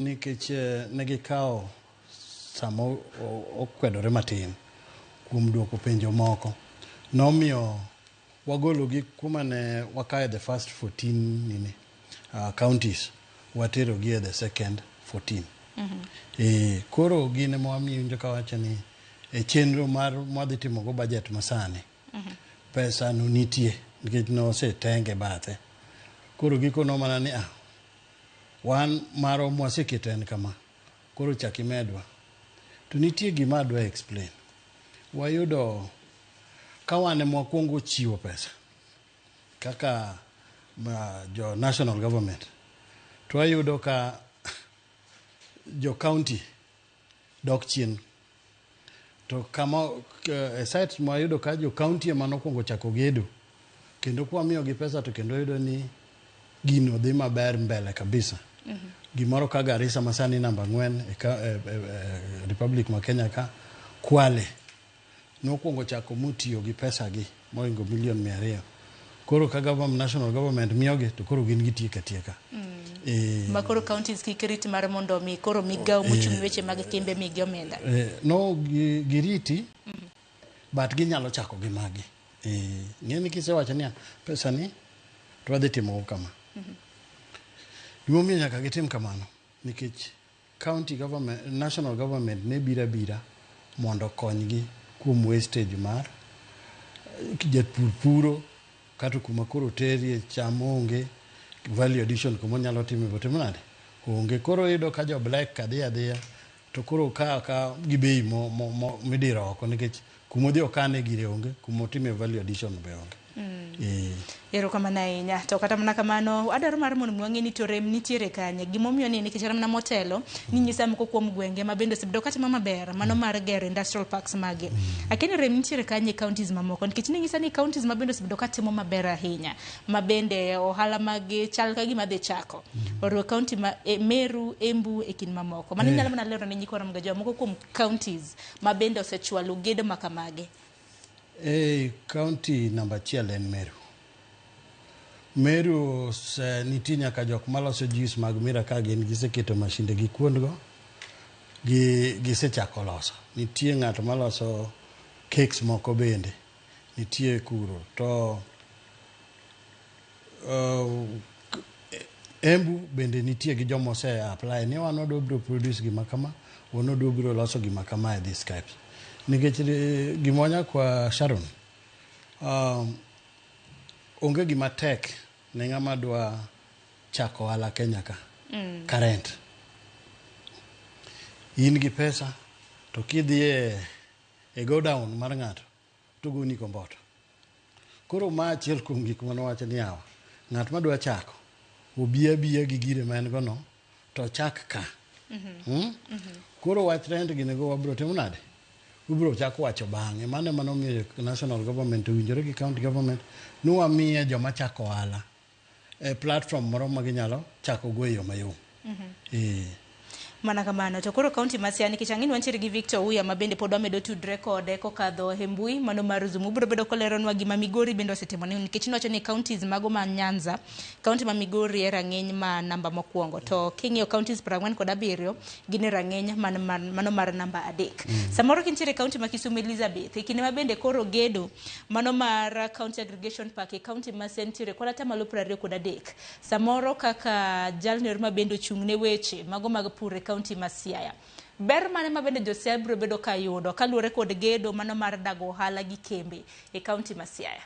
nikech negikawo samo okwedore matin kuom duoko penjo moko. Nomiyo wagologi kuma ne wakae the first 14 counties, waterogi the second 14. Koro gine mwamiyo kawacho ni chenro mar mwadhi timogo budget masani. Pesa no nitie nikech no se tenge bathe. Koro giko no mana ni wan maro mwaseketo en kama. Koro chakimedwa. To nitie gima adwa explain. Wayudo kawane mwakwongo chiwo pesa kaka jo national government. To wayudo ka jo county dok chien. To kama site mwayudo ka jo county ema nokwongo chako gedo. Kendo kwa miyo gi pesa to kendo yudo ni gino dhi maber mbele kabisa. Gimoro ka Garissa masani namba 4 Republic ma Kenya ka Kwale nokwongo chako mutiyo gi pesa gi moingo milion 200. Koro ka national government miyogi to koro gin gitieka tieka. Makoro counties kikiriti mar mondo mi koro migao mochung' weche mag kembe migi omenda. No giriti but ginyalo chako gi magi. Ng'eni kisewacho ni pesa ni to wadhi timo kama. Gimomiyo nyaka gitim kamano nikech county government, national government ne bira mondo konygi kuom wastage mar japur puro kata kuma koro terie cham onge, value addition kuma nyalo timo nade onge. Koro yudo ka jo black kadhiya to koro ka gibei midiro oko nikech kuma dhi okane gire onge, kuma time value addition be onge. Ero kamana inya to kata mana kamano adaro mar mon mwang'e ni to rem nitiere kanye gimomiyo ni nikech ramna motelo ni nyisa moko kuom gwenge ma bende osebdo kata maber mano mar gero industrial parks mage. Akini rem nitiere kanye counties mamoko nikech ni nyisa ni counties ma bende osebdo katimo maber ahinya ma bende ohala mage chal ka gima dhi chako oru county ma Meru, Embu e kin mamoko mano nyalo mana lero ne nyikora mga jomoko kuom counties ma bende osechwalo gedo makamage. County number 1 en Meru. Meru nitie nyaka jok maloso juice mag mira ka gin giseketo mashinde gi kuondgo gisechako loso. Nitie ng'ato maloso cakes moko bende nitie kuro to Embu bende nitie gi jomo se apply ni wan odobro produce gima kama wan odobro loso gima kama e this types. Nikech gimonya kwa Sharon onge gima tek ne ng'ama dwa chako ala Kenya ka current in gi pesa to kidhi e go down mar ng'ato to goni komboto. Koro ma achiel kuom gik mano wacho ni yawa ng'at ma dwa chako obiya gi gire ma en go no to chak ka. Koro wach rent gine go wabro timo nade ubro chako wacho bang'e mano miyo national government owinjore gi county government nuwa miye joma chako ala platform moro ma ginyalo chako go yo mayom. Mana kamano to koro county masiani kichang'ini wantiere gi Victor Uya ma bende pod wamedo tudre kode kokadho e mbui mano mar Zoom ubro bedo koleronwa gima Migori bende osetimo nikech niwacho ni counties mago ma Nyanza county ma Migori e rang'eny ma namba mokwongo to king'iyo counties 47 gin e rang'eny mano mar namba 3. Samoro kintiere county ma Kisumu Elizabeth kinde ma bende koro gedo mano mar county aggregation park e county ma sentiere kod atamalo 23. Samoro kaka jalner ma bende ochung'ne weche mago mag pur county ma Siaya. Ber mane ma bende Josiaya bro bedo kayudo kaluwore kod gedo mano mar dago ohala gi kembe e county ma Siaya.